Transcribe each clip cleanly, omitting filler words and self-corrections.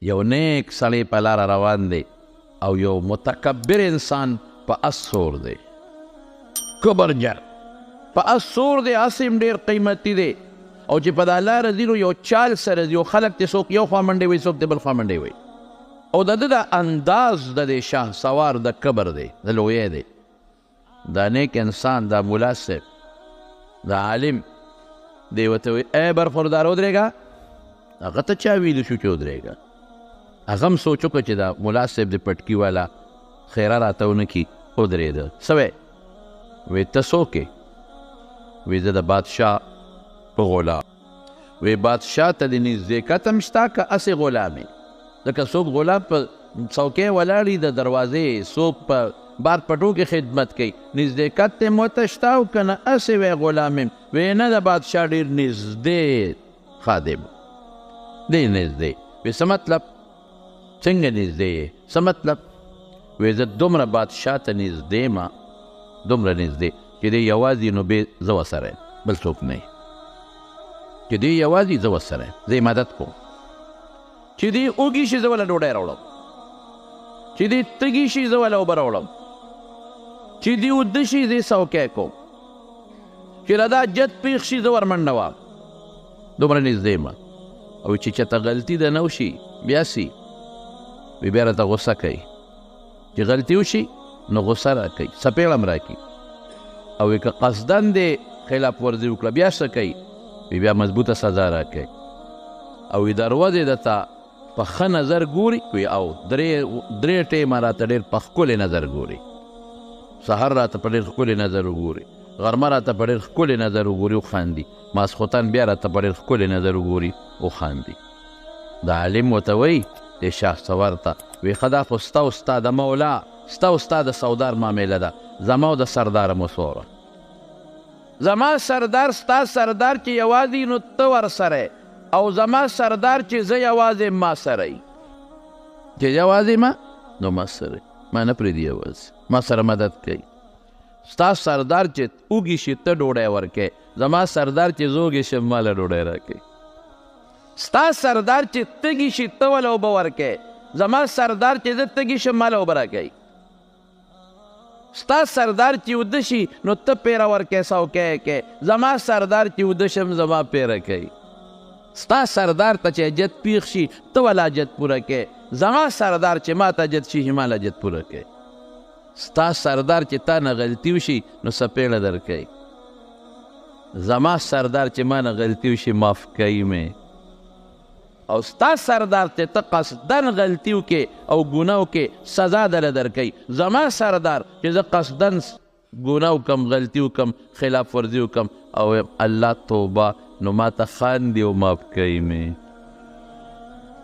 یو نیک سړی په لاره روان دی او یو متکبر انسان په اس سور دی، کبرجن په اس سور دی، اس هم ډېر قیمتي دی او چې په دا لاره ځي نو یو چال سره ځي، یو خلک ته څوک یو خوا منډې وایي، څوک د بل خوا منډې وایي، او د ده د انداز د دې شاه سوار د کبر دی، د لویی دی. دا نیک انسان، دا ملا صاحب، دا عالم دی ورته وایي ای برخوردار ودرېږه. هغه ته چا ویلي شو چې ودرېږه؟ هغه هم سوچ وکړه چې دا ملا صاحب د پټکي والا خیره راته ونه کي، ودرېده. څه وی؟ وی ته څوک یې؟ وی زه د بادشاه په غلام. وی بادشاه ته د نزدېکت هم شته که هسې غلام یې؟ ځکه څوک غلام په څوکۍ ولاړ وي د دروازې، څوک په بار پټو کې خدمت کوي، نزدېکت ته مو ته شته او که نه هسې وی غلام یم؟ وی نه، د بادشاه ډېر نږدې خادم، ډېر نږدې. وی څه مطلب؟ څنګه نږدې یې؟ څه مطلب؟ وی زه دومره بادشاه ته نږدې ما، دومره نږدې چې دی یوازې نو بې زه ورسره یم، بل څوک نه یې. چې دی یوازې زه ورسره یم، زه یې مدد کوم. چې دی اوږي شي زه وله ډوډۍ راوړم، چې دی تږي شي زه وله اوبه راوړم، چې دی اوده شي زه یې څوکی کوم، چې له دا جد پیښ شي زه ورمنډه وم، دومره نږدې یم. او چې چېرته غلطي د نه وشي بیا سي، وی بیا راته غصه کوي، چې غلطي وشي نو غصه را کوي، څپېړه هم را کوي. او که قصدن دی خلاف ورزي وکړه بیا څه کوي؟ وی بیا مضبوطه سزا را کوي. او وی دروازې درته په ښه نظر ګوري، وی او درې ټیمه راته ډېر په ښکلې نظر ګوري، سهار راته په ډېر ښکلې نظر وګوري، غرمه راته په ډېر ښکلې نظر وګوري وخاندي، ماسخوتن بیا راته په ډېر ښکلې نظر وګوري وخاندي. د عالم ورته وایي د شاه سوار ته، وی ښه دا خو ستا او ستا د مولا، ستا او ستا د سودار معامله ده، زما او د سرداره مو سوره. زما سردار ستا سردار چې یوازې نو ته ورسره، او زما سردار چې زه یوازې ما سره یي، چې یوازې ما نو ما سره، ما نه پرېږدي یوازې، ما سره مدد کوي. ستا سردار چې اوږي شي ته ډوډۍ ورکوې، زما سردار چې زه اوږې شم ما له ډوډۍ راکوي. ستا سردار چې تږي شي ته وله اوبه ورکوې، زما سردار چې زه تږي شم ما له اوبه راکوي. ستا سردار چې اوده شي نو ته پیره ورکوې، څوکی یې کوې، زما سردار چې اوده شم زما پیره کوي. ستا سردار ته چې حاجت پیښ شي ته وله حاجت پوره کوې، زما سردار چې ما ته حاجت شي ما له حاجت پوره کوې. ستا سردار چې تا نه غلطي وشي نو څپېړه درکوي، زما سردار چې ما نه غلطي وشي معاف کوي مې. او ستا سردار چې ته قصدن غلطي وکې او ګناه وکې سزا دله درکوي، زما سردار چې زه قصدن ګناه وکم، غلطي وکم، خلاف ورزي وکم او الله توبه نو ما ته خاندي او معاف کوي مې.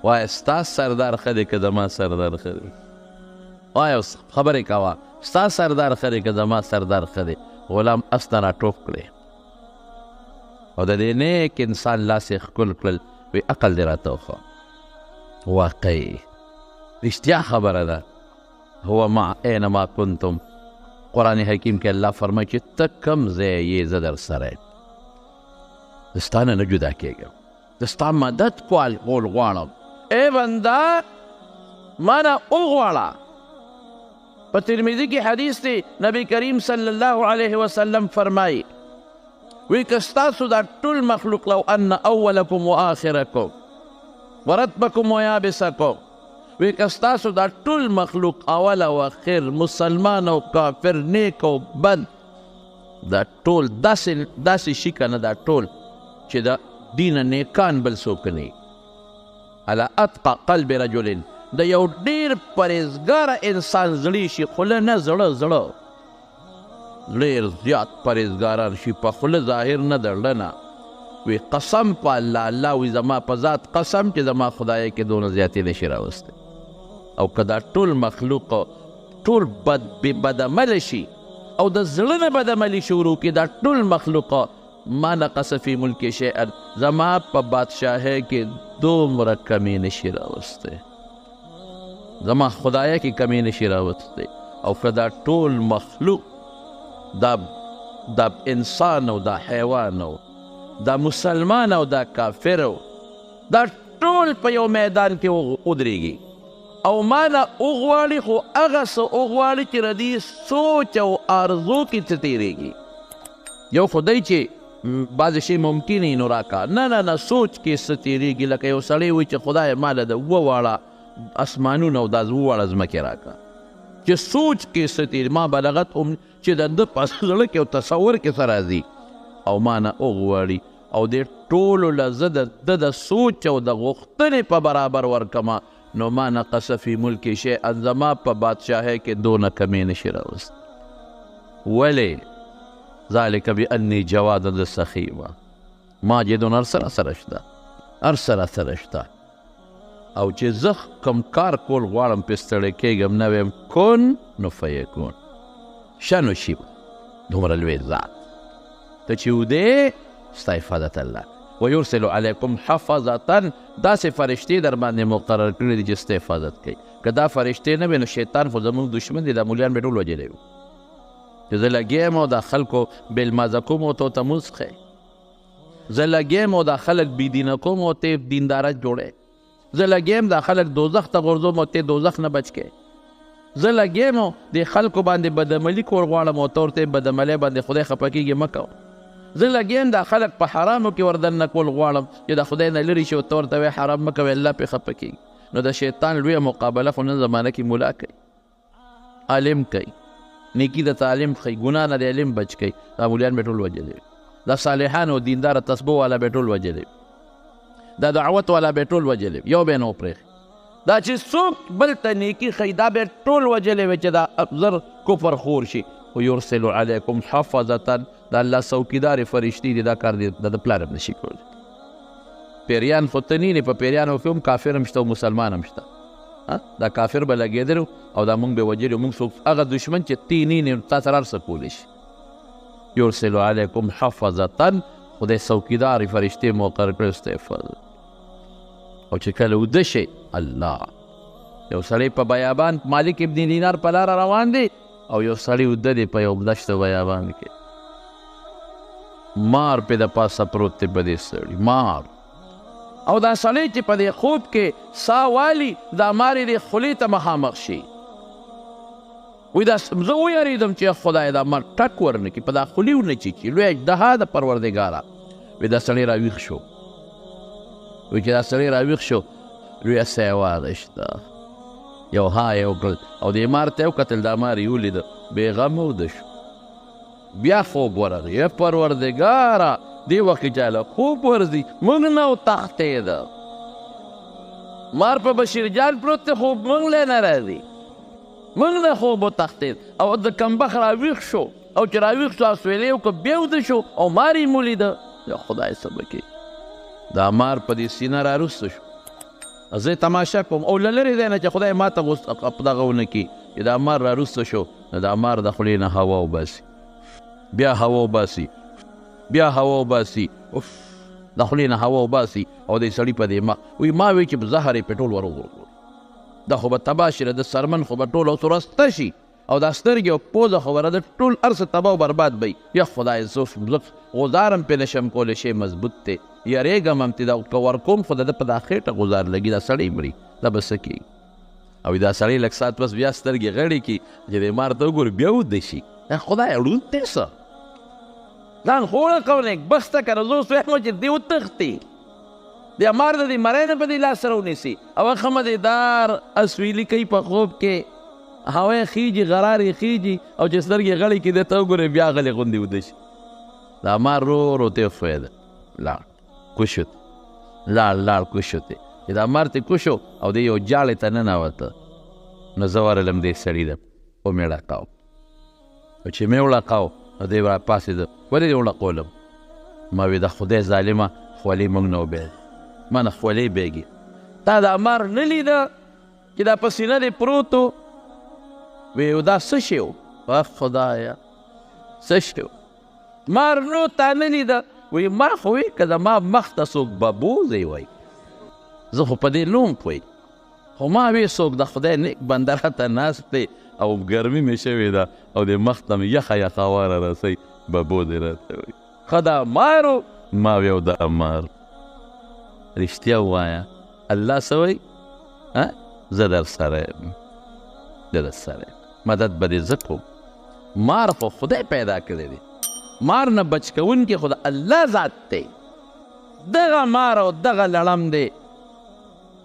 وایه ستا سردار ښه دی که زما سردار ښه دی؟ وایه خبرې کوه، ستا سردار ښه دی که زما سردار ښه دی؟ غلام اس ته راټوپ کړې او د دې نیک انسان لاس یې ښکل کړل، وی عقل دې راته وښه. واقعي رښتیا خبره ده، هو مع اینما کنتم. قرآن حکیم کې الله فرمایي چې ته کوم ځای یې زه در سره یم، د ستا نه نه جدا کېږم، د ستا مدد کول غواړم. ای بنده ما نه وغواړه. په ترمذي کې حدیث دی، نبی کریم صلی الله علیه وسلم فرمایي وی که ستاسو دا ټول مخلوق لو ان اولکم و آخرکم ورتبکم و یابسکم، وی که ستاسو دا ټول مخلوق اول او اخر، مسلمان او کافر، نیک او بد، دا ټول داسې شي که نه، دا ټول چې د دینه نیکان بل څوک نه، علی اتقى قلب رجل، د یو ډېر پرهیزګاره انسان زړی شي، خوله نه زړه ډېر زیات پرهیزګاران شي، په خوله ظاهر نه د زړه نه. وی قسم په الله، الله وی زما په ذات قسم چې زما خدای کې دونه زیاتې نشي راوستی. او که دا ټول مخلوق ټول بدعمله شي او د زړه نه بدعملي شروع کړي، دا ټول مخلوق ما نقص فی ملک شیئا، زما په بادشاهۍ کې دومره کمی نشي راوستی، زما خدای کې کمی نشي راوستی. او که دا ټول مخلوق، دا انسان او دا حیوان او دا مسلمان او دا کافر او دا ټول په یو میدان کې ودرېږي او ما نه وغواړي خو هغه څه وغواړي چې ردي سوچ او آرزو کې څه تېرېږي. یو خدای چې بعضې شی ممکن یې نو راکا، نه سوچ کې څه تېرېږي. لکه یو سړی وایي چې خدای ماله د 2 واړه اسمانونه او دا 2 واړه ځمکې راکا، چې سوچ کې څه تېرېږي. ما بلغت هم چې د ده په زړه کې او تصور کې څه راځي او ما نه وغواړي او دې ټولو له زه د ده د سوچ او د غوښتنې په برابر ورکمه، نو ما نقص فی ملکی شیئا، زما په بادشاهۍ کې دونه کمی نشي راوست. ولې؟ ذلک بانی جواد سخی ماجد هر سره شته، هر سره شته. او چې زه کوم کار کول غواړم پې ستړی کېږم نه ویم کن نو فیکون، شنو شي دومره لوی ذات ته چې ودې ستا حفاظت الله ویرسل علیکم حفظة، داسې فرشتې در باندې مقرر کړي دي چې ستا حفاظت کوي. که دا فرشتې نه وي نو شیطان خو زموږ دشمن دی، دا مولیان به ټول وجلی وي چې زه لګیم او دا خلکو بېلمازه کوم او تو ته مونځ ښیې، زه لګیم او دا خلک بېدینه کوم او ته دینداره جوړی، زه لګیم دا خلک دوزخ ته غورځوم او ته دوزخ نه بچ کې، زه لګیم او د خلکو باندې بدعملي کول غواړم او ته ورته بدعملۍ باندې خدای خفه کېږي مه کوه، زه لګیم دا خلک په حرامو کې وردننه کول غواړم چې د خدای نه لرې شي او ته ورته وایې حرام مه کوې الله پې خفه کېږي. نو د شیطان لویه مقابله خو نن زمانه کې ملا کوي، عالم کوي، نیکي د تعلیم ښیي، ګناه نه د علم بچ کوي. دا مولیان به ټول وجلی وي، دا صالحان او دینداره تسبو والا به ټول وجلی وي، دا دعوت والا به ټول وجلی وي، یو به نه وپرېښي. دا چې څوک بل ته نیکي ښیي دا به ټول وجلی وي چې دا زر کفر خور شي. ویرسل علیکم حفظة، دا الله څوکیدارې فرشتې دي، دا کار دی د پلار هم نشي کولی. پیریان خو ته نه، په پیریانو کې هم کافر هم شته او مسلمان هم شته. دا کافر به لګېدلو او دا مونږ به وجلو، مونږ څوک هغه دشمن چې تی نه تا سره هر څه کولی شي. یرسل علیکم حفظة، خدای څوکیدارې فرشتې مقرر کړی ستا حفاظت. او چې کله وده شي الله، یو سړی په بیابان مالک ابن دینار په لاره روان دی او یو سړی وده دی په یو دشت بیابان کې، مار پې د پاسه پروت دی په دې سړي، مار. او دا سړی چې په دې خوب کې ساه والي دا مار یې د خولې ته مخامخ شي، وایي دا زه ویرېدم چې خدای دا مار ټک ورنه کړي، په دا خولې ونه چیچي، لوی اجدها د پروردګاره. وایي دا سړی راویښ شو، وایي چې دا سړی راویښ شو لویه ساه یې واخیسته، یو های وکړل او دې مار ته یې وکتل، دا مار یې ولیده، بېغمه وده شو. بیا خوب ورغی، ای پروردګاره دې وخت کې چاله خوب ورځي، موږ نه وتښتېده، مار په بشیر جان پروت دی، خوب موږ لی نه راځي، موږ نه خوب وتښتېد. او د کمبخت راویښ شو او چې راویښ شو اسویلی وکړه بیا وده شو او مار یې مولیده. یا خدای څه به کوي، دا مار په دې سینه راروسته شو. زه تماشه کوم او له لرې دی نه چې خدای ما ته دغه ونه کړي چې دا مار راروسته شو، نو دا مار د خولې نه هوا وباسي، بیا هوا وباسي، بیا هوا وباسي، اوف د خولې نه هوا وباسي او د سړي په دې مخ وایي ما وایي چې زهر یې پې ټول وروغورځول، دا خو به تباه شي، د سرمن خو به ټول اوس ورسته شي او دا سترګې او پوزه خو به د ټول هر څه تباه و برباد به وي. یا خدای زه غزارم پې نشم کولی، شی مضبوط دی، یارېږم هم چې دا که ورکوم خو د ده په دا خېټه غزار لګي، دا سړی مري، دا به څه کېږي. او دا سړی لږ ساعت پس بیا سترګې غړې کړي چې دې مار ته وګوري بیا وده شي. خدای ړوند دی څه ځان خوړه کولی بسته که نه زه اوس وایم چې دې وتښتي، د مار د دې مری نه په دې لاس سره ونیسي او ښه مدېدار اسویلي کوي په خوب کې، هوا یې خیږي، غرار یې خیږي او چې سترګې غړې کړي دې ته وګورې بیا غلې غوندې وده شي. دا مار رو رو ته وښویده، لاړ کوشو ته، لاړ کوشو ته، چې دا مار ته کوشو او د یو جاړې ته ننوته. نو زه ورغلم دې سړي ته ومې ړقاو، او چې مې وړقاو نو دی راپاڅېده، ولې دې وړقولم؟ ما وی د خدای ظالمه خولې موږ نه وبېږي، ما نه خولې بېږي، تا دا مار نه لیده چې دا په سینه دې پروت و؟ وی دا څه شی و؟ خدایه څه شی و؟ مار نو تا نه لیده؟ وی ما خو وی که زما مخ ته څوک ببوزی وی، زه خو په دې لوم پوی، خو ما وی څوک د خدای نیک بنده راته ناست دی او ګرمي مې شوې ده او د مخ ته مې یخه یخه هوا را رسوي، ببوزی راته وی. ښه دا مار و؟ ما وی او دا مار. رښتیا ووایه الله څه وایي زه در سره یم، زه در سره یم، مدد به دې زه کوم. مار خو خدای پیدا کړی دی، مار نه بچ کوونکی خو د الله ذات دی. دغه مار او دغه لړم دی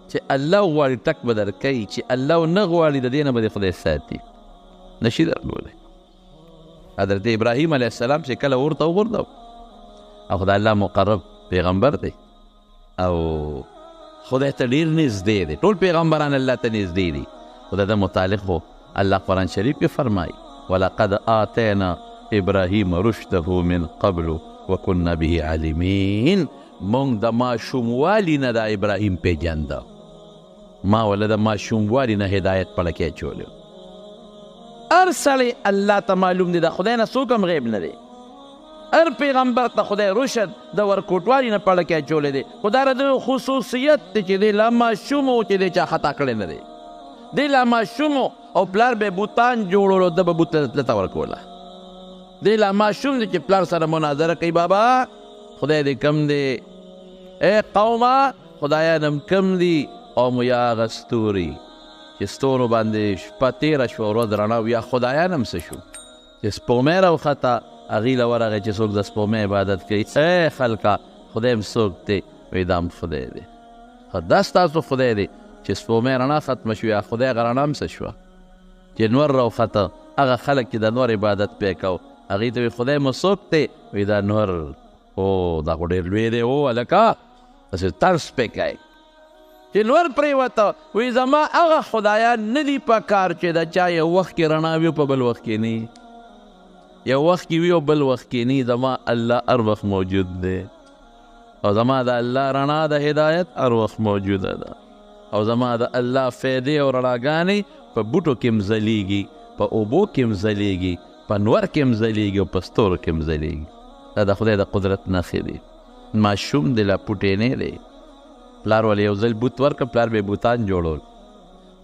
چې الله غواړي ټک به درکوي، چې الله نه غواړي د دې نه به دې خدای ساتي، نشي درلودی. حضرت ابراهیم علیه السلام چې کله ورته وغورځو، او خدای الله مقرب پیغمبر دی او خدای ته ډېر نږدې دی، ټول پیغمبران الله ته نږدې دي، خو د ده متعلق خو الله قرآن شریف کې فرمایي ولقد آتینا ابراهیم رشده من قبل وکنا به عالمین. مونږ د ماشوموالي نه د ابراهیم پیژنده، ما ولا د ماشوموالي نه هدایت په لکې اچولی. هر سړی الله ته معلوم دی، د خدای نه څوک هم غیب نه دی. هر پیغمبر ته خدای رشد د ورکوټوالي نه په لکې اچولی دی، خو دا د خصوصیت دی چې دی لا ماشوم و چې دی چا خطا کړی نه دی. دی لا ماشوم او پلار به بوتان جوړولو، ده به بوت ته ورکوله. دی لا ماشوم دی چې پلار سره مناظره کوي، بابا خدای دې کم دی، ای قومه خدایانم کم دی، او مو یا هغه ستوري چې ستورو باندې شپه تېره شوه ورځ رڼا و، یا خدایان هم څه شو چې سپومۍ راوخته هغې له ورغی چې څوک د سپومۍ عبادت کوي. ای خلکه خدای هم څوک دی؟ وایي دا هم خدای دی. دا ستاسو خدای دی چې سپومۍ رڼا ختمه شوه، یا خدای هغه رڼا هم څه شوه چې نور راوخته؟ هغه خلک چې د نور عبادت پې کو هغې ته وایي خدای مو څوک دی؟ وایي دا نور او دا خو ډېر لوی دی، او هلکه داسې طرز پې کوي چې نور پرېوته. وایي زما هغه خدایان نه دي په کار چې د چا یو وخت کې رڼا وي په بل وخت کې نه، یو وخت کې وي او بل وخت کې نه. زما الله هر وخت موجود دی، او زما د الله رڼا د هدایت هر وخت موجوده ده، او زما د الله فایدې او رڼاګانې په بوټو کې هم ځلیږي، په اوبو کې هم ځلیږي، په نور کې هم ځلیږي، او په ستورو کې هم ځلیږي. دا د خدای د قدرت نښې دي. ماشوم دی لا پوټینی دی، پلار ولې یو ځل بوت ورکړه، پلار به بوتان جوړول،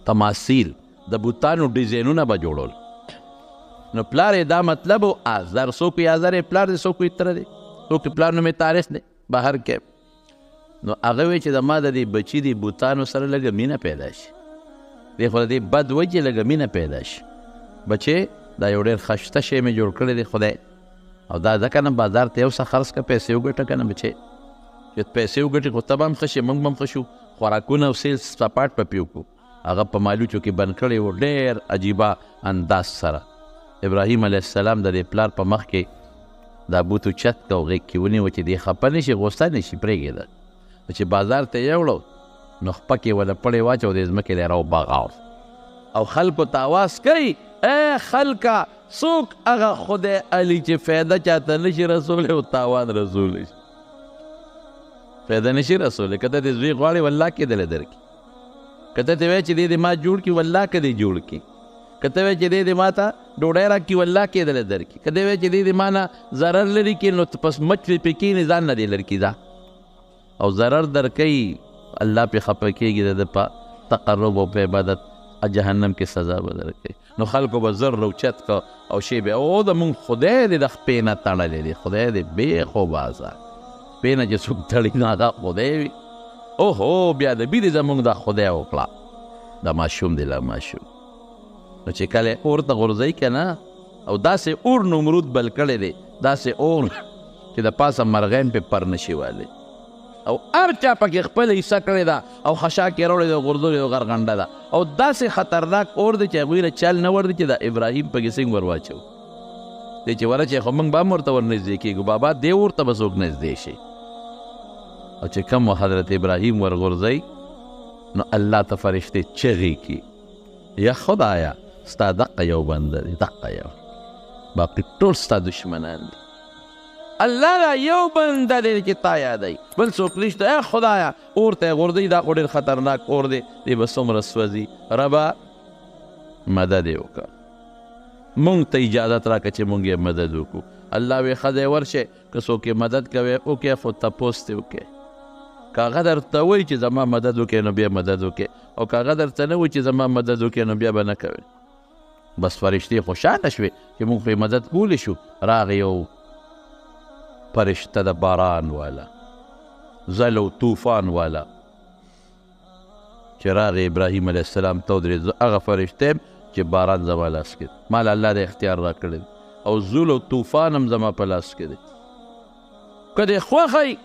تماثیل د بوتانو ډیزاینونه به جوړول. نو پلار یې دا مطلب و آزر، څوک یې آزر یې پلار دی، څوک یې تره دی، څوک یې پلار نوم یې طارق دی بهر کې. نو هغه وایي چې زما د دې بچي دې بوتانو سره لږه مینه پیدا شي، دی خو د دې بد وایي چې لږه مینه پیدا شي. بچې دا یو ډېر ښایسته شی مې جوړ کړی دی خدای، او دا ځکه نه بازار ته یو څه خرڅ کړه، پیسې وګټه که نه بچې، چې پیسې وګټې خو ته به هم ښه شي، موږ به هم ښه شو. خوراکونه او سیل سپاټ په پې وکړو، هغه په مالوچو کې بند کړی و ډېر عجیبه انداز سره. ابراهیم علیه السلام د دې پلار په مخ کې دا بوت اوچت که او غېږ کې ونیو چې دې خفه نه شي، غوسه نه شي، پرېږدې. چې بازار ته یې وړو نو خپه کې وله پړې واچو، د ځمکې دی راوبغاو، او خلکو ته اواز کوي ای خلکه څوک هغه خدای علي چې فایده چاته نشي رسولی او تاوان رسولی شي، فایده نشي رسولی. که ته دې زوی غواړې والله کېدلی درکړي، که ته ته وایې چې دې دې ما جوړ کړي والله که دې جوړ کړي، که ته وایې چې دې دې ما ته ډوډۍ راکړي والله کېدلی درکړي، که دې وایې چې دې دې ما نه ضرر لري کړي نو پس مچ پې کښېني ځان نه دې لرې کړي ځه، او ضرر درکوي الله پې خفه کېږي، د ده په تقرب او په عبادت جهنم کې سزا به درکوي. نو خلکو به زر روچت که او شی به او د مونږ خدای دې د خپې نه تړلی دی، خدای دې بېخو بازار خپې نه چې څوک تړي نو هغه خدای وي. اوهو بیا د بي دې زمونږ دا خدای وکړه، دا ماشوم دی لا ماشوم. نو چې کله اور ته غورځوي که نه، او داسې اور نمرود بل کړی دی، داسې اور چې د پاسه مرغین پې پر نشي والی، او هر چا پکې خپله حصه کړې ده، او خشاک یې راوړې ده، غورځولې ده، غرغنډه ده، او داسې خطرناک اور دی چې هغوی له چل نه ور دی چې د ابراهیم پکې څنګه ور واچو، دی چې ورچې خو موږ به هم ورته ور نږدې کېږو، بابا دې اور ته به څوک نږدې شي. او چې کوم حضرت ابراهیم ور غورځوي نو الله ته فرشتې چغې کړي، یا خدایه ستا دقه یو بنده دی، دقه یو، باقي ټول ستا دشمنان دي، الله دا یو بنده دی چې تا یادوي، بل څوک نشته. ای خدایه اور ته یې غورځوي، دا خو ډېر خطرناک اور دی، دی به څومره سوځي، ربه مدد یې وکړه، مونږ ته اجازت راکړه چې مونږ یې مدد وکړو. الله وی ښځی ورشئ، که څوک یې مدد کوئ وکړئ، خو تپوس ترې وکړئ، که هغه درته وایي چې زما مدد وکړئ نو بیا مدد وکړئ، او که هغه درته نه وایي چې زما مدد وکړئ نو بیا به نه کوئ. بس فرشتې خوشحاله شوې چې مونږ پرې مدد کولی شو. راغی یو فرشته د باران والا، زل او طوفان والا، چې راغی ابراهیم علیه السلام ته ودرېد، زه هغه فرشته یم چې باران زما لاس کې دی، ما له الله د اختیار را کړی او زول او طوفان هم زما په لاس کې دی. که دې خوښی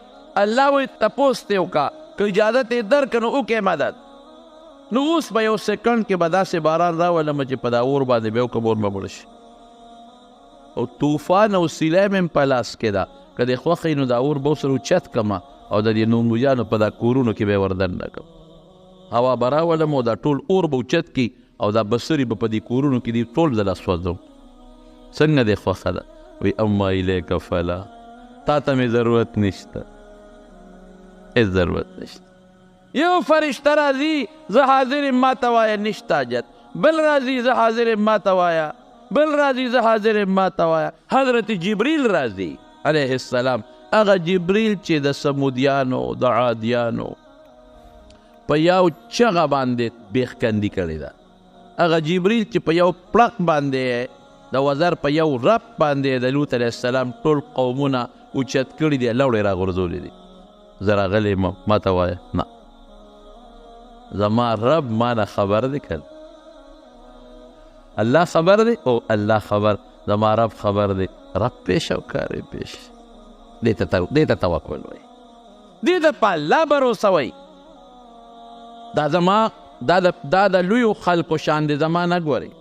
الله وایي تپوس ترې وکړه، که اجازت یې درکړه نو وکړې مدد. نو اوس به یو سکنډ کې به داسې باران راولم چې په دا اور باندې به وکړم اور به مړه شي. او طوفان او سیلی مې په لاس کې ده، که دې خوښی نو دا اور به ورسره اوچت کړمه او د دې نومویانو په دا کورونو کې به یې وردننه کړم. هوا به راولم او دا ټول اور به اوچت کړي او دا بسرې به په دې کورونو کې دي ټول زه سوځم. څنګه دې خوښه ده؟ وایي اما الیک فلا، تا ته مې ضرورت نشته، هېڅ ضرورت نشته. یو فرشته راځي زه حاضر یم ما ته وایه نشته حاجت، بل راځي زه حاضر یم ما ته وایه، بل راځي زه حاضر یم ما ته وایه. حضرت جبریل راځي علیه السلام، هغه جبریل چې د سمودیانو د عادیانو په یو چغه باندې بیخکندي کړې ده، هغه جبریل چې په یو پړق باندې د وزر په یو رب باندې د لوط علیه السلام ټول قومونه اوچت کړي دي، لوړې راغورځولې دي. زه راغلی یم ما ته وایه نه، زما رب ما نه خبر دی که الله خبر دی؟ او الله خبر، زما رب خبر دی. رب پیش او کار پیش. دې ته توکل وایي، دې ته په الله بروسه وایي. دا زما دا د لویو خلکو شان دی، زما نه ګورئ.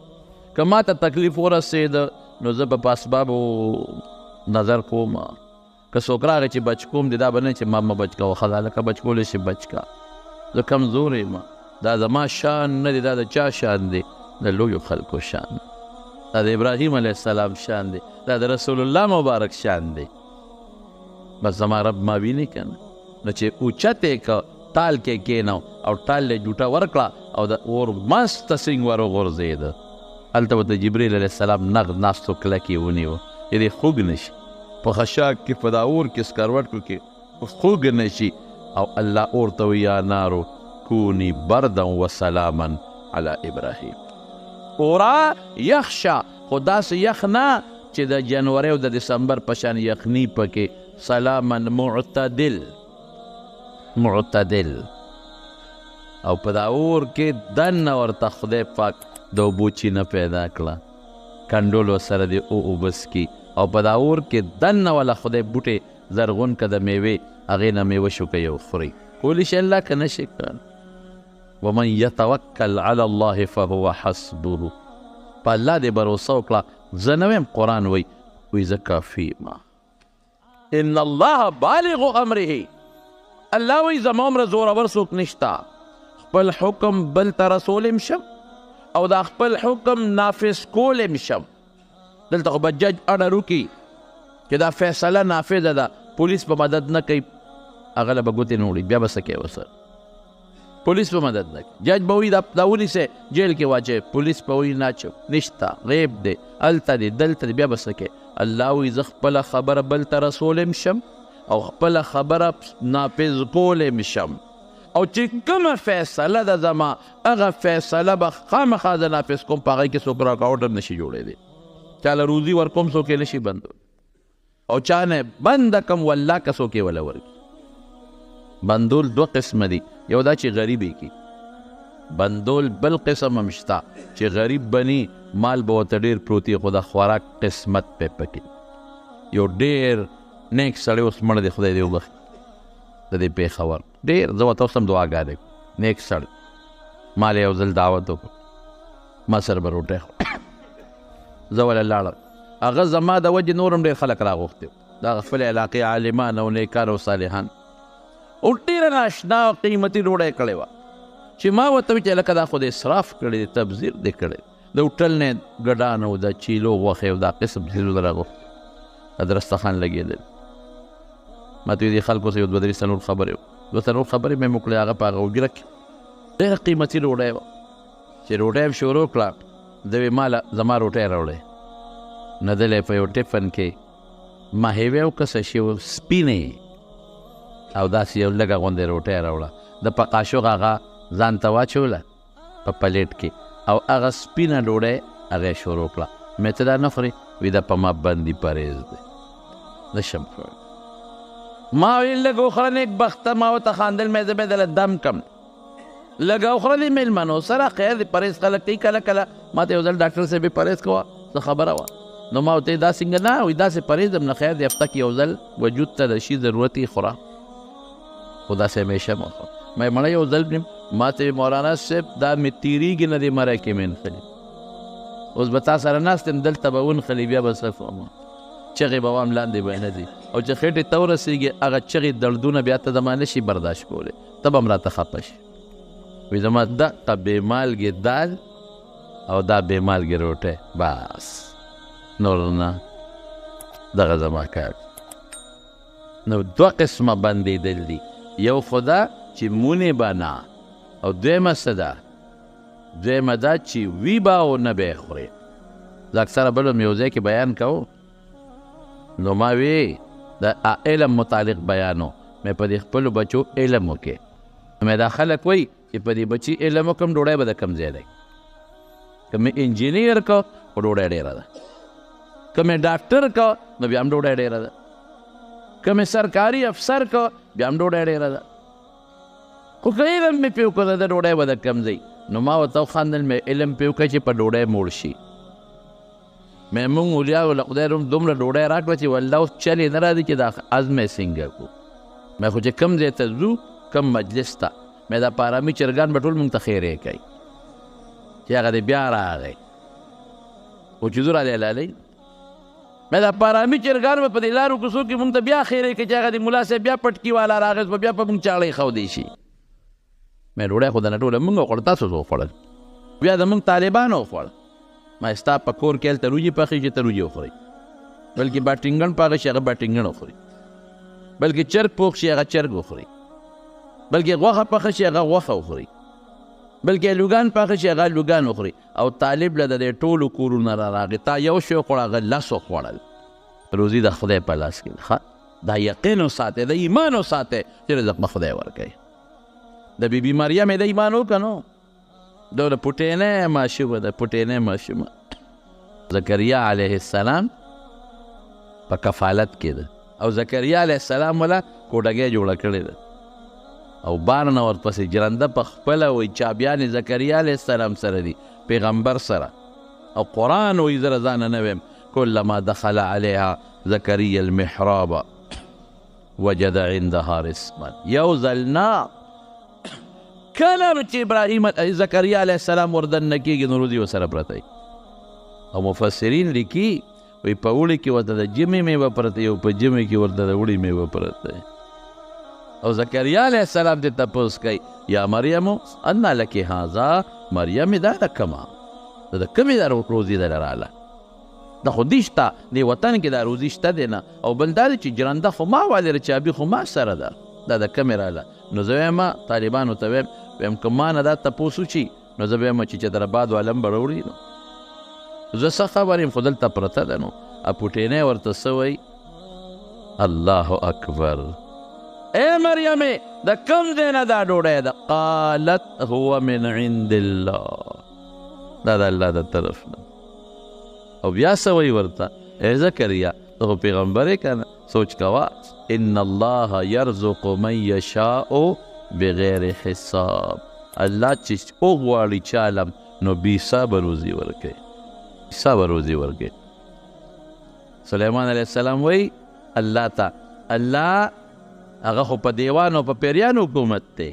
که ما ته تکلیف ورسېده نو زه به په اسبابو نظر کوم. که څوک راغی چې بچ کوم دی دا به نه چې ما مه بچ کوه، ښه هلکه بچ کولی شي بچ کا، زه کمزور یم. دا زما شان نه دی، دا د چا شان دی؟ د لویو خلکو شان، دا د ابراهیم علیه السلام شان دی، دا د رسول الله مبارک شان دی. بس زما رب ما ویني که نه، نو چې اوچت یې که ټال کې کېنو او ټال یې جوټه ورکړه او د اور مسته سینګ ور وغورځېده، هلته به د جبریل علیه السلام نغ ناستو کلکې ونیوه چې دې خوږ نه شي، په خشاک کې په دا اور کې سکروټو کې خوږ نه شي. او الله اور ته وایي یا نارو کونی بردا وسلاما علی ابراهیم. اورا یخ شه، خو داسې یخ نه چې د جنوري او د دسمبر په شان یخني پکې، سلاما معتدل او په دا اور کې دننه ورته خدای پاک د اوبو چینه پیدا کړه، کنډول ورسره دې اوبس کي، او په دا اور کې دننه والا خدای بوټې زرغون که د میوې هغې نه میوه شو که یو خوري. کولی شي الله که نشي کړ. ومن یتوکل علی الله فهو حسبه. په الله دې بروسه وکړه. زه نه ویم قرآن وایي زه کافي ما. ان الله بالغ امره. الله وایي زما عمره زورور څوک نشته، خپل حکم بل ته رسولی شم او دا خپل حکم نافذ کولی شم. دلته خو به جج اډر وکړي چې دا فیصله نافذه ده، پولیس به مدد نه کوي، هغه له به ګوتې نه وړي، بیا به څه کوي ورسره؟ پولیس به مدد نه کوي. جج به وایي دا ونیسئ جیل کې واچوئ، پولیس به وایي نه نشته، غیب دی، هلته دی دلته دی، بیا به څه کوي؟ الله وایي زه خپله خبره بل ته رسولی شم او خپله خبره نافذ کولی شم، او چې کومه فیصله ده زما هغه فیصله به خامخا زه نافذ کوم، په هغې کې څوک راکاوټ هم نشي جوړېدی، چاله روزي ورکوم څوک یې نشي بندولی، او چا نه بنده کم والله که څوک یې وله ورکړي. بندول دو قسمه دي، یو دا چې غریب یې کي، بندول بل قسم هم شته چې غریب بني مال به ورته ډېر پروت وي خو د خوراک قسمت پې پکې. یو ډېر نیک سړی اوس مړ دی، خدای دې وبخي، د دې پېښور ډېر زه ورته اوس هم دعاګانې کوم، نیک سړی، ما له یو ځل دعوت وکړو، ما سره به روټۍ زه وله لاړم، هغه زما د وجې نور هم ډېر خلک راغوښتي وو، د هغه خپلې علاقې عالمان او نیکان او صالحان، او ډېره ناشنا او قیمتي ډوډۍ کړې وه چې ما ورته ویل چې لکه دا خو د اسراف کړی دی، تبذیر دی کړی، د هوټل نه ګډان او د چیلو غوښې او دا قسم څیزونه راغوښتي، د دسترخوان لګېدل. ما ته دې خلکو سره یو دوه درې څلور خبرې دوه څلور خبرې مې وکړې، هغه په هغه اوږره کې ډېره قیمتي ډوډۍ وه چې ډوډۍ هم شروع کړه، ده ویې ما له زما روټۍ راوړی، نه دلی په یو ټفن کې ماهیوې او که څه شي سپینې او داسې یو لږه غوندې روټۍ راوړه، د په قاشق هغه ځان ته واچوله په پلیټ کې، او هغه سپینه ډوډۍ هغه یې شروع کړه. مې ته دا نه خورې؟ وي دا په ما بندي پرهیز دی، نشم کولی. ما ویل لږ وخوره نیک بخته، ما ورته خاندل، مې زه به دله دم کم، لږ وخوره د میلمنو سره خیر د پرهیز خلک کوي کله کله ما ته یو ځل ډاکټر صاحب پرهیز کوه څه خبره وه نو ما ورته دا څنګه نه وایي داسې پرهیز هم نه خیر د هفته کې یو ځل وجود ته د شي ضرورت یې خوره خو داسې همیشه مه خوره مې مړه یو ځل ما ته مولانا صاحب دا مې تېرېږي نه د مرۍ کې مې نښلي اوس به تا سره ناست یم دلته به ونښلي بیا به څه کوم چغې به وام لاندې به نه ځي او چې خېټې ته ورسېږي هغه چغې دردونه بیا ته زما نه شي برداشت کولی ته به هم راته خفه شي وایي زما دقه بې مالګې دال او دا بې مالګې روټۍ بس نور نه دغه زما کار نو دوه قسمه بندېدل دي یو خو دا چې مونې به نه او دویمه څه ده دویمه دا چې وي به او نه به یې خورې زه اکثره بل هم یو ځای کې بیان کوو نو ما وی د علم متعلق بیانو مې په دې خپلو بچو علم وکړې مې دا خلک وایي چې په دې بچي علم وکړم ډوډۍ به د کم ځای دی که مې انجینیر که خو ډوډۍ ډېره ده که مې ډاکټر که نو بیا هم ډوډۍ ډېره ده که مې سرکاري افسر که بیا هم ډوډۍ ډېره ده خو که علم مې پې وکړه د ډوډۍ به د کم ځای نو ما ورته وخندل مې علم پې وکړه چې په ډوډۍ موړ شي مې مونږ اولیاو له خدای روم دومره ډوډۍ راکړه چې والله اوس چل یې نه راځي چې دا ازمې څنګه کړو مې خو چې کم ځای ته ځو کم مجلس ته مې دا پارامي چرګان به ټول مونږ ته خیرې کوي چې هغه دې بیا راغی خو چې ځو رالی لالۍ مې دا پارامي چرګان به په دې لارو کوڅو کې مونږ ته بیا خیرې کوي چې هغه د ملا صاحب بیا پټکي والا راغی به بیا په مونږ چاړی ښودی شي مې ډوډۍ خو دنه ټوله مونږ وخوړه تاسو څه وخوړل بیا د مونږ طالبانو وخوړل ما ستا په کور کې هلته روجې پخې چې ته روجې وخورئ بلکې باټینګن پاغه شي هغه باټینګن وخوري بلکې چرګ پوخ شي هغه چرګ وخوري بلکې غوښه پخه شي هغه غوښه وخوري بلکې لوګان پخه شي هغه لوګان وخوري او طالب له د دې ټولو کورونه را راغی تا یو شی وخوړه هغه لس وخوړل روزي د خدای په لاس کې ښه دا یقین وساتئ د ایمان وساتئ چې رزق به خدای ورکوي د بیبي مریم یې د ایمان وکړه نو دا د پټینۍ ماشومه ده پټینۍ ماشومه زکریا علیه السلام په کفالت کې ده او زکریا علیه السلام والا کوټګۍ جوړه کړې ده او بار نه ورپسې جرنده په خپله وایي چابیانې زکریا علیه السلام سره دي پیغمبر سره او قرآن وایي زه ځانه نه ویم کلما دخل علیها زکریا المحراب وجد عندها رزقا یو ځل نه کله چې ابراهیم زکریا علیه السلام وردننه کېږي نو روزي ورسره پرته وي او مفسرین لیکي وایي په اوړي کې ورته د ژمي میوه پرته وي او په ژمي کې ورته د اوړي میوه پرته وي او زکریا علیه السلام دې تپوس کوي یا مریمو انا لکې هذا مریم دا د کمه د کمې دا روزي در راله دا خو دې شته دې وطن کې دا روزي شته دی نه او بل دا دی چې جرنده خو ما والې چابي خو ما سره ده دا د کمې راله نو زه وایم طالبانو ته وایم که ما نه دا تپوس وشي نو زه به وایم چې در آباد والم به راوړي نو زه څه خبر یم خو دلته پرته ده نو پوټینۍ ورته څه وایي الله اکبر ای مریمې د کوم ځای نه دا ډوډۍ ده قالت هو من عند الله دا د الله د طرف نه او بیا څه وایي ورته ای زکریا ته خو پیغمبر یې که نه سوچ کوه ان الله یرزق من یشاء بغیر حساب الله چې وغواړي چالم نو بې حسابه روزي ورکوي حسابه روزي ورکوي سلیمان علیه السلام وایي الله ته الله هغه خو په دیوان او په پیریانو حکومت دی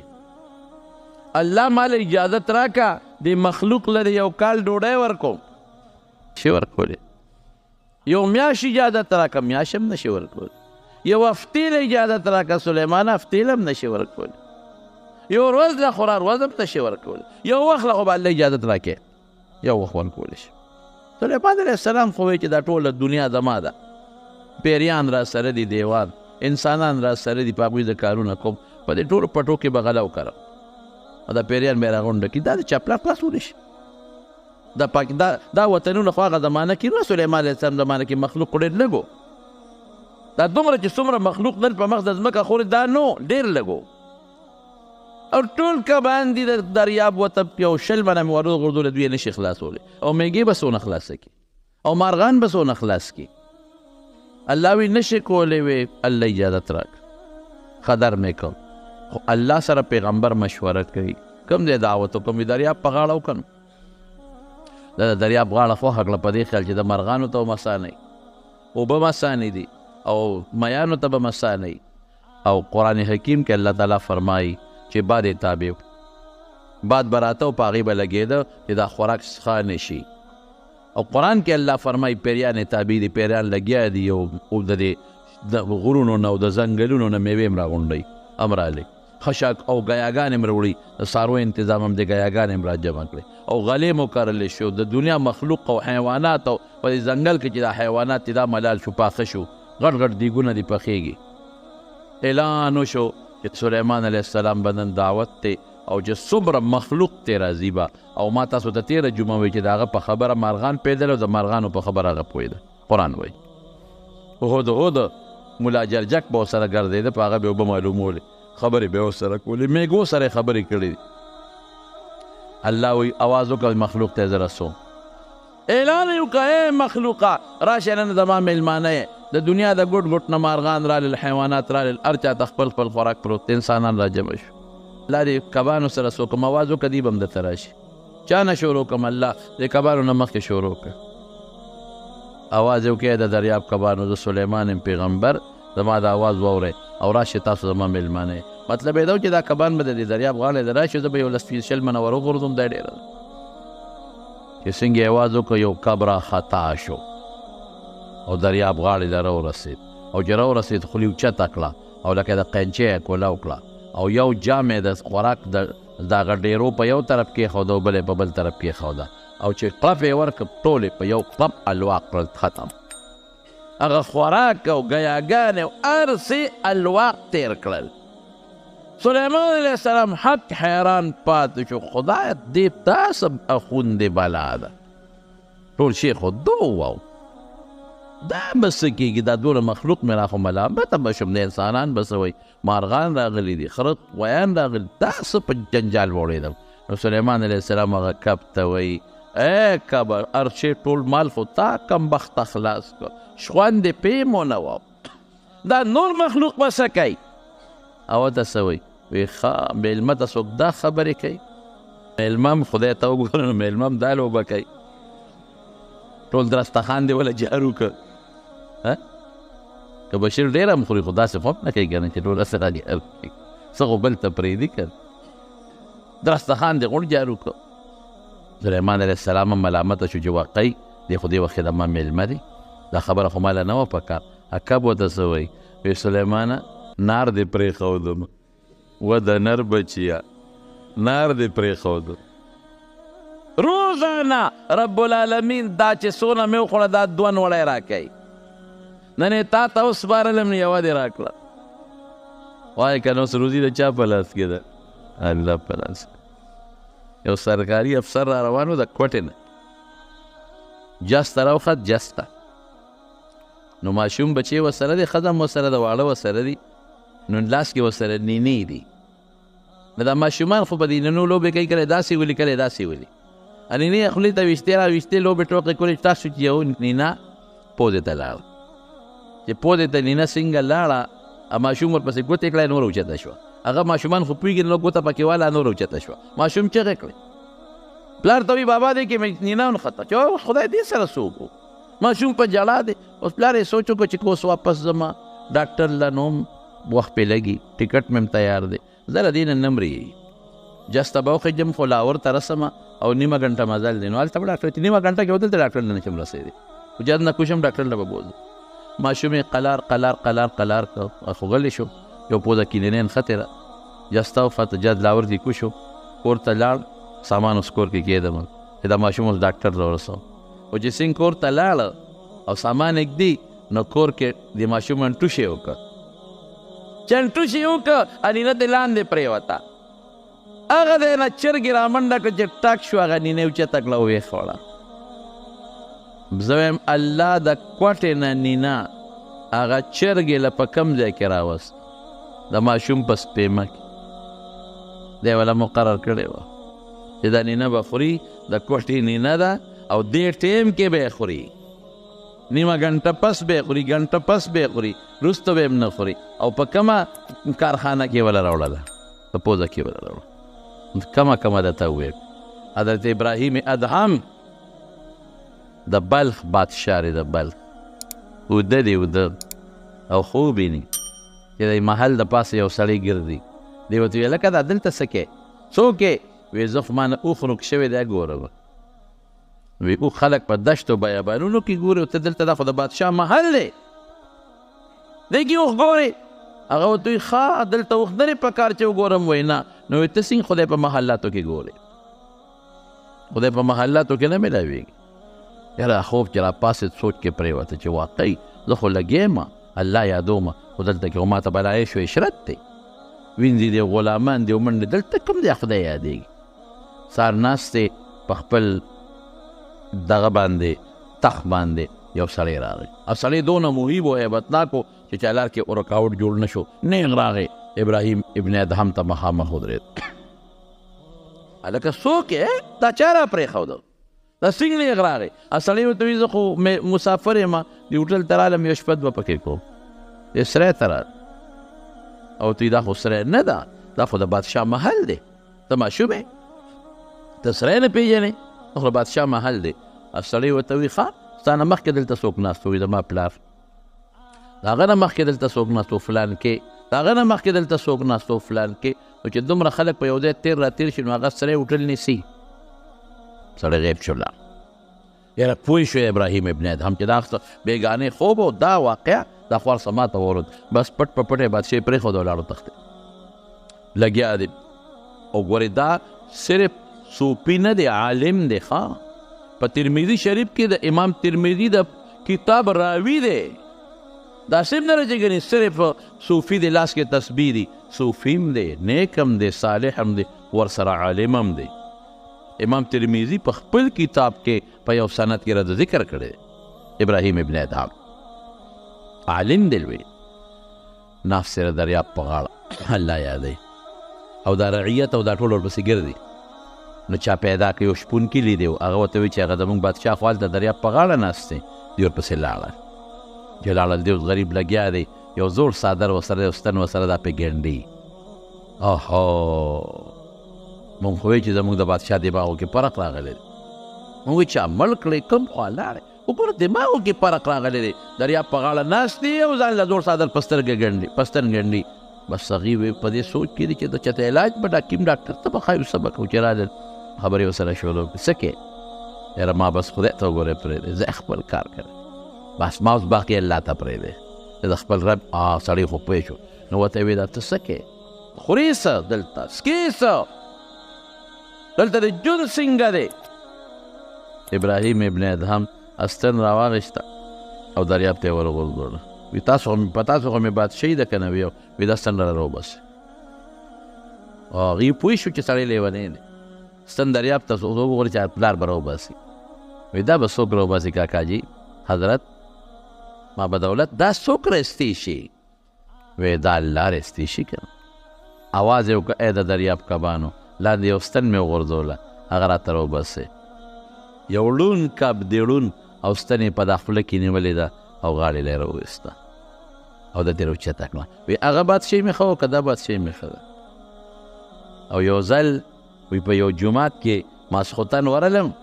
الله مال اجازت راکه د مخلوق لري یو کال ډوډۍ ورکوم شي ورکولی یو میاشت اجازت راکه میاشت هم نشي ورکولی یو هفتې له اجازت راکه سلیمان هفتې له هم نشي ورکولی یو ورځ له خورا ورځ هم نشي ورکولی یو وخت له خو به الله اجازت راکې یو وخت ورکولی شي سلیمان علیه السلام خو وایي چې دا ټوله دنیا زما ده پیریان را سره دي دیوان انسانان را سره دي په هغوی د کارونه کوم په دې ټولو پټو کې به غله وکړم او دا پیریان بیا راغونډه کړي دا د چپلا خلاصولی شي دا وطنونه خو هغه زمانه کې نو سلیمان علیه السلام زمانه کې مخلوق ډېر لږ دا دومره چې څومره مخلوق نن په مخ د ځمکه خوري دا نو ډېر لږ او ټول کبان دي د دریاب وته یو شل منه مې غورځولې دوی یې نشي خلاصولی او میږې به څونه خلاصه کړي او مارغان به څونه خلاص کړي الله وی نشي کولی وی الله اجازت راک خدر مې کوم خو الله سره پیغمبر مشوره کوي کوم ځای دعوت وکړم دریاب په غاړه وکړم دا د دریاب غاړه خوښه کړه په دې خیال چې د مرغانو ته به مسانئ اوبه مسانې دي او میانو ته به مسانئ او قرآن حکیم کې الله تعالی فرمایي چې باد یې تابع باد به راته او په هغې به لګېده چې دا خوراک څښا نه شي او قرآن کې الله فرمایي پیریان یې تابع دي پیریان لګیا دي او د دې غرونو نه او د ځنګلونو نه میوې هم راغونډوي هم راغلی خشک او ګیاګانې هم راوړي د څارویو تنظام هم د ګیاګانې هم راجمع کړي او غلې مو کرلی شو د دنیا مخلوق او حیوانات او په دې ځنګل کې چې دا حیوانات دي دا ملال شو پاخه شو غټ غټ دیګونه دي پخېږي اعلان وشو چې سلیمان علیه السلام به نن دعوت دی او چې څومره مخلوق تی راځي به او ما تاسو ته تېره جمعه وایي چې د هغه په خبره مارغان پیدل او د مارغانو په خبره هغه پوهېده قرآن وایي هود ملا جرجک به ورسره ګرځېده په هغه به اوبه معلومولې خبرې به ورسره کولې میږو سره یې خبرې کړې دي الله وایي اواز وکړه مخلوق ته یې زه رسوم اعلان یې وکړه ای مخلوقه راشه نن زما میلمانه یې د دنیا د ګوټ ګوټ نه مارغان رالل حیوانات رالل هر چا ته خپل خپل خوراک پروت انسانان را جمع شو الله دې کبانو سره څوک آواز وکړه دوی به هم درته راشي چا نه شروع کړم الله دې کبانو نه مخکې شروع کړه آواز یې وکړی د دریاب کبانو د سلیمان یم پیغمبر زما د آواز واورئ او راشئ تاسو زما میلمانه یې مطلب یې دا و چې دا کبان به د دې دریاب غاړې ته راشي زه به یو 100 منه ور وغورځوم دا ډېره ده چې څنګه یې آواز وکړه یو کب را خطا شو او دریاب غاړې ته راورسېد او چې راورسېد خولې اوچته کړه او لکه د قینچې یې کولاو کړه او یو جام یې د خوراک د دغه ډېرو په یو طرف کېښوده او بل یې په بل طرف کېښوده او چې کلپ یې ورکړه ټولې په یو کلپ الواق کړل ختم هغه خوراک او ګیاګانې او هر څه الواق تېر کړل سلیمان علیه السلام حق حیران پاتې شو خدای دې تاسو اخوندې بلا ده ټول شی خو دو واو دا به څه کېږي دا دومره مخلوق مې راخو ملامته به شم د انسانان به څه وایي مارغان راغلي دي خرق ویان راغلي دا څه په جنجال وړېدم نو سلیمان علیه السلام هغه کب ته وایي ای کبه هر شی ټول مال خو تا کم بخته خلاص کړ شخوند دې پې مو نه وم دا نور مخلوق به څه کوي او ته څه وایي وی ښه میلمه ته څوک دا خبرې کوي میلمه هم خدای ته وګوره نو میلمه هم دا لوبه کوي ټول درستخان دی ولا جارو که که بشیر ډېر هم خوري خو داسې خو هم نه کوي که نه چې ټول هسې راجارو کوي څه خو بل ته پرېږدي که درستخان دی غوړ جارو که سلیمان علیه السلام هم ملامته شو چې واقعي دی خو دې وخت د ما میلمه دی دا خبره خو ماله نه وه په کار اکب ورته څه وایي وی سلیمانه نار دې پرېښودم و د نر بچیا نار دې پرېښودم روزانه رب العالمین دا چې څونه مې وخوړه دا 2 نوړی راکوي نن یې تا ته وسپارلم یوه دې راکړه وایي که نو اوس روزي د چا په لاس کې ده الله په لاس یو سرکاري افسر را روان و د کوټې نه جس ته راوخت جس ته نو ماشوم بچې ورسره دی ښځه هم ورسره ده واړه ورسره دي نو لاس کې ورسره نینې دي نو دا ماشومان خو په دې نینو لوبې کوي کله داسې ولي کله داسې ولي نینې خولې ته ویشتې را ویشتې لوبې ټوکې کولې چې تاسو چې یو نینه پوزې ته لاړه چې پوزې ته نینه څنګه لاړه ماشوم ورپسې ګوتې کړی نور اوچته شوه هغه ماشومان خو پوهېږي نو ګوته پکې واله نور اوچته شوه ماشوم چغې کړې پلار ته وایي بابا دی کې مې نینه ونښته چې خدای دې سره څوک و ماشوم په ژړا دی اوس پلار یې سوچ وکړو چې که اوس واپس ځما ډاکټر له نو وخت پې لګي ټکټ مې هم تیار دی زه له دې نه نه مرېږي جس ته به وخېږم خو لاهور ته رسمه او نیمه ګنټه مزل دی نو هلته به ډاکټر چې نیمه ګنټه کې به دلته ډاکټر له نشم رسېدی خو جد نه کوشم ډاکټر له به بوځم ماشوم یې قلار قلار قلار قلار کړ خو غلی شو یو پوزه کینینې نښتې ده جس ته وفته جد لاهور دې کوشو کور ته لاړ سامان اوس کور کې کېدم چې دا ماشوم اوس ډاکټر ته ورسوم خو چې څنګه کور ته لاړه او سامان اږدي نو کور کې د ماشوم انټوشې وکړه چې انټوشې وکړه انینه دې لاندې پرېوته هغه دی نه چرګې را منډه کړه چې ټک شو هغه نینې اوچته کړه ویې خوړه زه وایم الله د کوټې نه نینه هغه چرګې له په کم ځای کې راوست د ماشوم په سپېمه کې دی وله مقرر کړې وه چې دا نینه به خوري د کوټې نینه ده او دې ټیم کې به یې خوري نیمه ګنټه پس به یې خوري ګنټه پس به یې خوري وروسته به یې نه خوري او په کومه کارخانه کې وله راوړله په پوزه کې وله راوړه کمه درته وویل حضرت ابراهیم ادهم د بلخ بادشاه دی، د بلخ اوده دی اوده او خوب ویني چې د محل د پاسه یو سړی ګرځي. دی ورته ویل لکه دا دلته څه کوې؟ څوک یې؟ وایي زه خو ما نه اوښ نوک شوی دی ګوره. وی اوښ خلک په دشتو بیابانونو کې ګوري او ته دلته دا خو د بادشاه محل دی، دی کې اوښ ګورې؟ هغه ورته وایي ښه دلته اوښ نه دی په کار چې وګورم. وایي نه. نو وایي ته څنګه خدای په محلاتو کې ګورې؟ خدای په محلاتو کې نه میلاویږي. یاره خوب چې را پاسېد سوچ کې پرېوته چې واقعي زه خو لګیم الله یادومه، خو دلته کې خو ما ته بلا عیش و عشرت دی، وینځي دی غلامان دی منډې، دلته کوم دی خدای یادېږي. سار ناستې په خپل دغه باندې تخت باندې یو سړی راغی او سړی دونه محیب و هیبتناک و چې چا لار کې رکاوټ جوړ نه شو. نیغ راغی ابراهیم ابن ادهم ته مخامخ ودرېد. هلکه څوک یې؟ دا چا را پرېښوده؟ دا څنګه نیغ راغی؟ سړی ورته وایي زه خو مسافر یم، د هوټل ته رالم یو شپه دوه پکې کوم. د سری ته راغی او ته دا خو سری نه ده، دا خو د بادشاه محل دی، ته ماشوم یې، ته سری نه پېژنې، خو د بادشاه محل دی. سړی ورته وایي ښه ستا نه مخکې دلته څوک ناست و؟ وایي زما پلار. د هغه نه مخکې دلته څوک ناست و؟ فلان کې. د هغه نه مخکې دلته څوک ناست و؟ فلان کې. نو چې دومره خلک په یو ځای تېر را تېر شي نو هغه سړی هوټل نیسي. سړی غیب شو لاړ. یاره پوه شو ابراهیم ابن ادهم چې دا بېګانې خوب و، دا واقعه دا خوار سما ته ورود. بس پټ په پټ یې بادشاه پرېښود او لاړو تختې لګیا دی. او ګورې دا صرف صوفي نه دی، عالم دی. ښه په ترمذي شریف کې د امام ترمذي د کتاب راوي دی. دا صرف نه راځي ګنې صرف صوفي دی لاس کې تسبیح دی، صوفي هم دی، نیک هم دی، صالح هم دی، ورسره عالم هم دی. امام ترمذي په خپل کتاب کې په یو سند کې راته ذکر کړی ابراهیم ابن ادهم عالم دی لوی، ناف سره دریاب په غاړه الله یادوي او دا رعیت او دا ټول ورپسې ګرځي. نو چا پیدا کړي یو شپونکي لیدی و، هغه ورته وایي چې هغه زموږ بادشاه خو هلته دریاب په غاړه ناست دی. دی ورپسې لاړل چې لاړل دی اوس غریب لګیا دی، یو زوړ څادر ورسره یو ستن ورسره دا پې ګنډي. اوهو مونږ خو وایي چې زموږ د بادشاه دماغو کې فرق راغلی دی. مونږ وایي چې عمل کړی کوم خوا لاړی، وګوره دماغو کې فرق راغلی دی، دریاب په غاړه ناست دی او ځان له زوړ څادر په سترګه ګنډي په ستن ګنډي. بس هغې وایي په دې سوچ کې دی چې د چېرته علاج به حکیم ډاکټر ته به ښایو سبق و چې رالل خبرې ورسره شروع کړې څه کې یاره ما بس خدای ته وګورې پرېږدې، زه خپل کار کوم، بس ما اوس باقي الله ته پرېږدې، د خپل رب. سړی خو پوه شو نو ورته یې وایي دا ته څه کې؟ خورې څه دلته؟ څکې څه؟ دلته د ژوند څنګه دی؟ ابراهیم ابن ادهم استن راواغېسته او دریاب ته یې ورغورځوله. وایي په تاسو خو مې بادشاهي ده که نه؟ وایي دا ستن را راوباسئ. هغې پوه شو چې سړی لیونی دی. ستن دریاب ته وګورې چې پلار به راوباسي. وایي دا به څوک راوباسي کاکاجي حضرت ما بدولت دا څوک رستی شي؟ وایي دا الله رستی شي که نه. اواز یې وکړه ای د دریاب کبانو، لاندې یو ستن مې وغورځوله، هغه راته راوباسئ. یو ړون کب دی ړون او ستن یې په دا خوله کې نیولې ده او غاړې له یې راوویسته او د دې راوچته کړه. وایي هغه بادشاهي مې ښه وه که دا بادشاهي مې ښه ده؟ او یو ځل وایي په یو جومات کې ماسخوتن ورلم،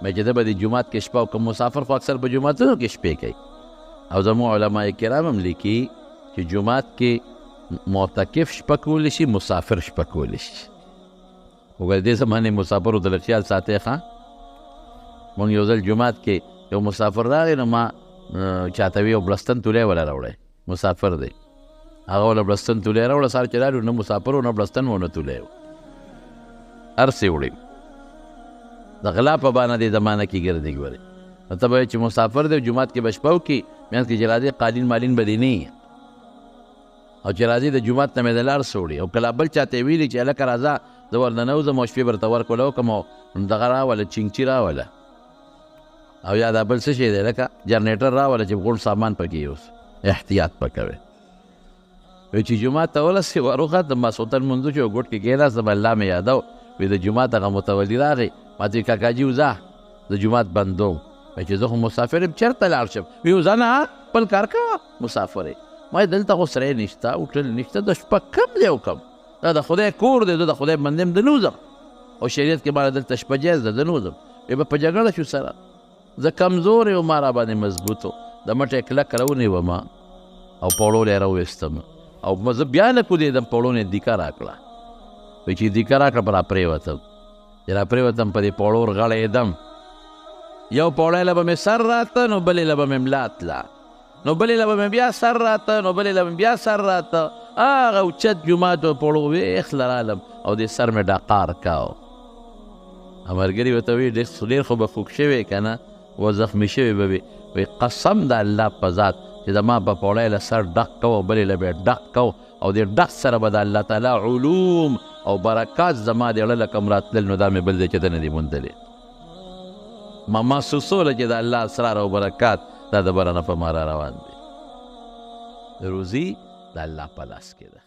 مې چې ده به د جومات کې شپه او که مسافر خو اکثر په جوماتونو کې شپې کوي او زموږ علما کرام هم لیکي چې جومات کې معتکف شپه کولی شي، مسافر شپه کولی شي. وګوره دې زمانې مسافرو ته خیال ساتئ. ښه مونږ یو ځل جومات کې یو مسافر راغی نو ما چاته وي یو بړستن تولی وله راوړی، مسافر دی، هغه وله بړستن تولی راوړه. سهار چې راغلو نه مسافر و نه بړستن و نه تولی و، هر څه وړي. د غلا په بانه دې زمانه کې ګرځي. ګورې نو ته به وایې چې مسافر دی جومات کې به شپه وکړي، منځ کې چې راځي قالین مالین به دې نه وي او چې راځي د جومات نه مې د لار څه وړي. او کله بل چاته یې ویلي چې هلکه راځه زه ورننوځم او شپې به درته ورکوله وکړم او دغه راوله چینګچي راوله او یا دا بل څه شی دی لکه جنریټر راوله چې غوړ سامان پکې اوس احتیاط به کوې. وایي چې جومات ته ورسې وروخت د ماسخوتن لمونځو چې یو ګوټ کې کېناستم الله مې یادو. وایي د جومات هغه متولي راغی ما ته وایي کاکاجي وځه د جومات بندوم. وایي چې زه خو مسافر یم چېرته لاړ شم؟ وایي وځه نه خپل کار کوه مسافر یې. ما دلته خو سری نشته، هوټل نشته، د شپه کم دی او کم دا د خدای کور دی، زه د خدای بنده یم، د نوځم. او شریعت کې ماله دلته شپه جایز ده، د نوځم. وی به په جګړه شو سره، زه کمزور یم، ما را باندې مضبوط و، د مټې کلک راونیومه او پوړول یې راویستم او زه بیا نه کودېدم، پوړون یې دیکه راکړه. وایي چې دیکه راکړه به را پرېوتم، چې را پرېوتم په دې پوړور غړېدم. یو پوړی له به مې سر راته، نو بلې له به مې ملا تله، نو بلې له به مې بیا سر راته، نو بلې له به مې بیا سر راته. هغه اوچت جومات و پوړو ویخ لرالم او دې سر مې ډقار کاو. ملګري ورته وایي ډېر خو به خوږ شوی که نه، و زخمي شوی به وي. وایي قسم د الله په ذات چې زما به پوړی له سر ډق کو او بلې له به یې ډق کو، او دې ډق سره به د الله تعالی علوم او برکات زما د اړه لکم راتلل، نو دا مې بل دی چې ته نه دي موندلې. ما محسوسوله چې د الله اسرار او برکات دا د بره نه په ما را روان دي. روزي د الله په لاس کې ده.